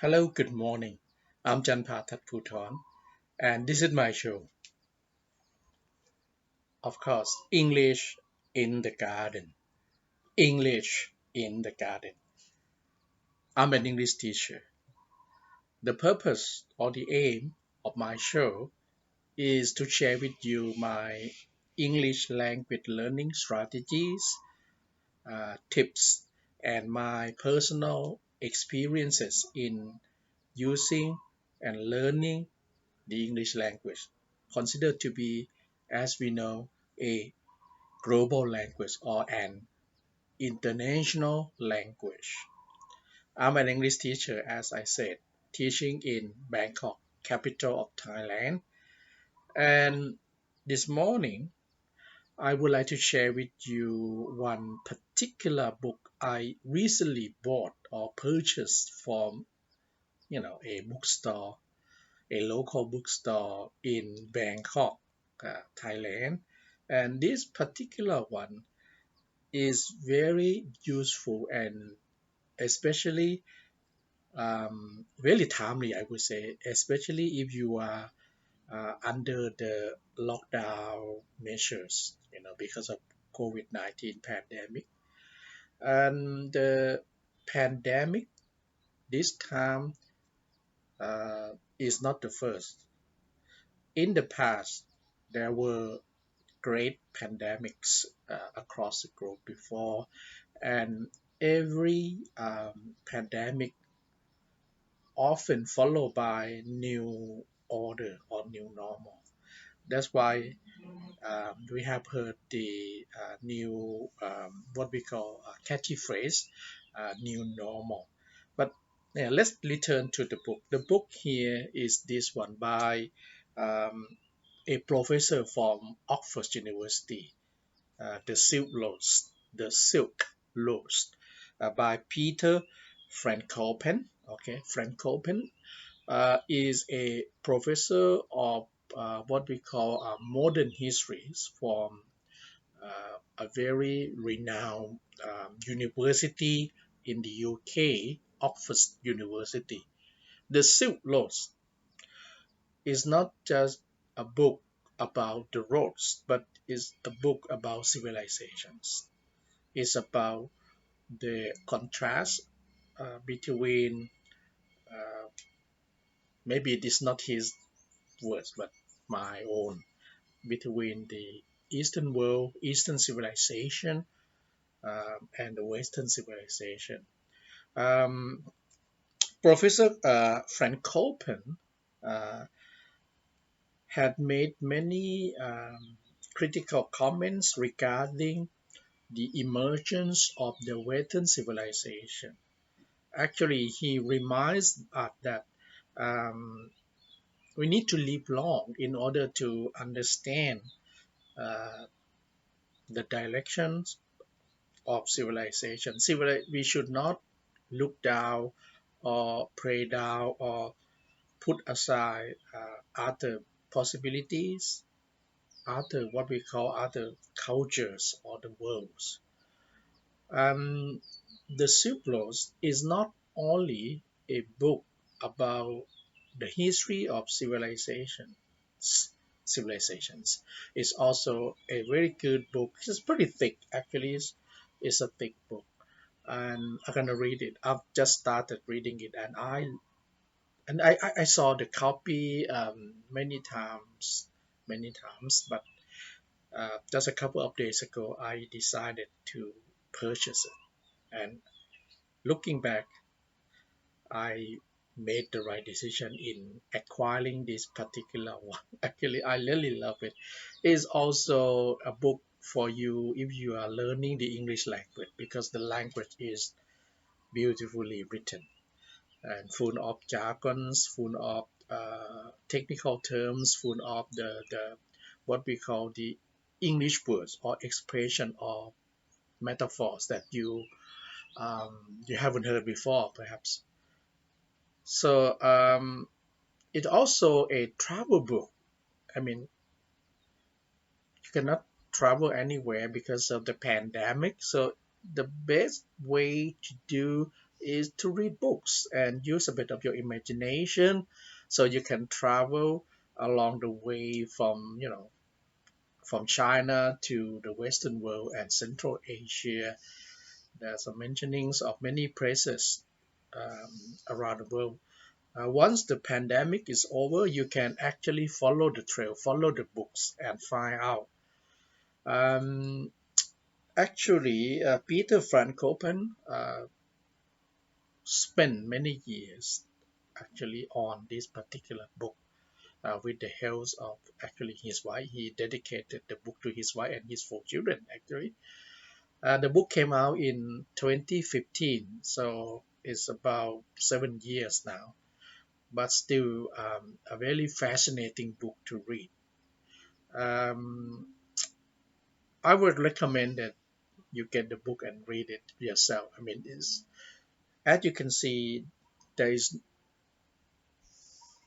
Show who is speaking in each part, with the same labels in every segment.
Speaker 1: Hello, good morning. I'm Janpha Thadphoothon, and this is my show. Of course, English in the garden. English in the garden. I'm an English teacher. The purpose or the aim of my show is to share with you my English language learning strategies, tips, and my personal experiences in using and learning the English language, considered to be, as we know, a global language or an international language. I'm an English teacher, as I said, teaching in Bangkok, capital of Thailand. And this morning, I would like to share with you one particular book I recently bought or purchased from, a bookstore, a local bookstore in Bangkok, Thailand. And this particular one is very useful and especially really timely, I would say, especially if you are under the lockdown measures, because of COVID-19 pandemic. And the pandemic this time is not the first. In the past, there were great pandemics across the globe before, and every pandemic often followed by new order or new normal. That's why we have heard the new what we call a catchy phrase, new normal. But yeah, let's return to the book. The book here is this one by um, a professor from Oxford University, The Silk Road, by Peter Frankopan. Okay, Frankopan is a professor of what we call modern histories from a very renowned university in the UK, Oxford University. The Silk Road is not just a book about the roads, but is a book about civilizations. It's about the contrast between uh, maybe it is not his words, but my own, between the Eastern world, Eastern civilization, and the Western civilization. Um, Professor Frankopan uh, had made many critical comments regarding the emergence of the Western civilization. Actually, he reminds us that um, we need to live long in order to understand uh, the directions of civilization. We should not look down or pray down or put aside other possibilities, other what we call other cultures or the worlds. Um, the Cyclos is not only a book about the history of civilizations. It's also a very good book. It's pretty thick, actually. It's a thick book, and I'm gonna read it. I've just started reading it, and I saw the copy many times, but just a couple of days ago, I decided to purchase it. And looking back, I made the right decision in acquiring this particular one. Actually, I really love it. It's also a book for you if you are learning the English language because the language is beautifully written and full of jargons, full of technical terms, full of the what we call the English words or expression or metaphors that you haven't heard before, perhaps. So it's also a travel book. I mean, you cannot travel anywhere because of the pandemic. So the best way to do is to read books and use a bit of your imagination, so you can travel along the way from from China to the Western world and Central Asia. There's some mentionings of many places around the world. Once the pandemic is over, you can actually follow the trail, follow the books, and find out. Um, Actually, Peter Frankopan spent many years actually on this particular book with the help of actually his wife. He dedicated the book to his wife and his 4 children actually. The book came out in 2015, so it's about 7 years now, but still a very fascinating book to read. Um, I would recommend that you get the book and read it yourself. I mean, as you can see, there is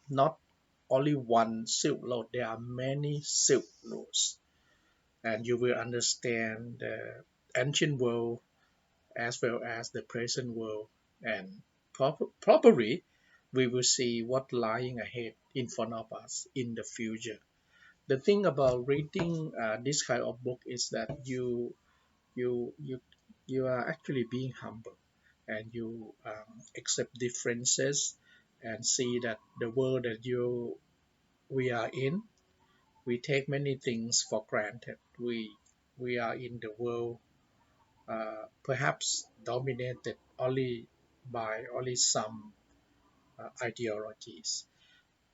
Speaker 1: not only one silk road, there are many silk roads, and you will understand the ancient world as well as the present world, and probably we will see what lying ahead in front of us in the future. The thing about reading this kind of book is that you you you are actually being humble, and you accept differences and see that the world that you we are in, we take many things for granted. We are in the world perhaps dominated only by only some ideologies.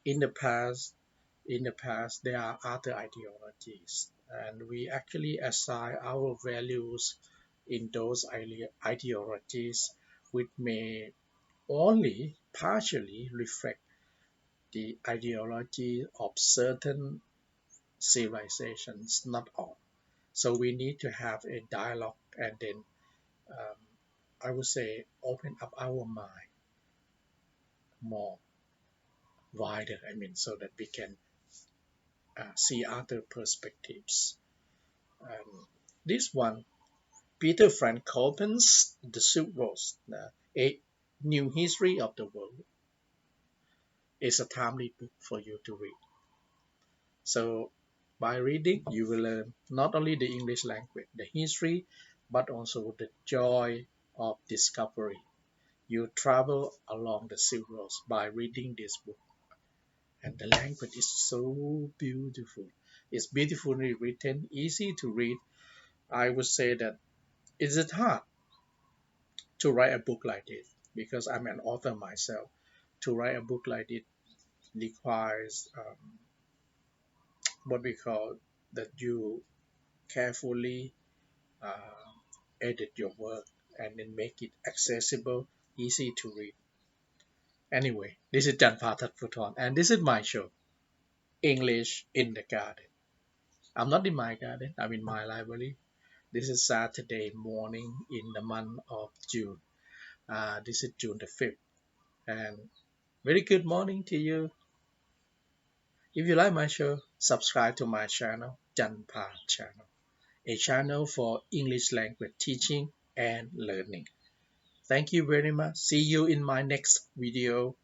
Speaker 1: In the past, there are other ideologies, and we actually assign our values in those ideologies, which may only partially reflect the ideology of certain civilizations, not all. So we need to have a dialogue, and then um, I would say open up our mind more wider. I mean, so that we can see other perspectives. This one, Peter Frankopan's The Silk Road, A New History of the World, is a timely book for you to read. So by reading, you will learn not only the English language, the history, but also the joy of discovery. You travel along the Silk Road by reading this book, and the language is so beautiful. It's beautifully written, easy to read. I would say that is it hard to write a book like this, because I'm an author myself. To write a book like this requires what we call that you carefully uh, edit your work and then make it accessible, easy to read. Anyway, this is Janpha Thadphoothon, and this is my show, English in the Garden. I'm not in my garden, I'm in my library. This is Saturday morning in the month of June. This is June the 5th. And very good morning to you. If you like my show, subscribe to my channel, Janpha channel, a channel for English language teaching and learning. Thank you very much. See you in my next video.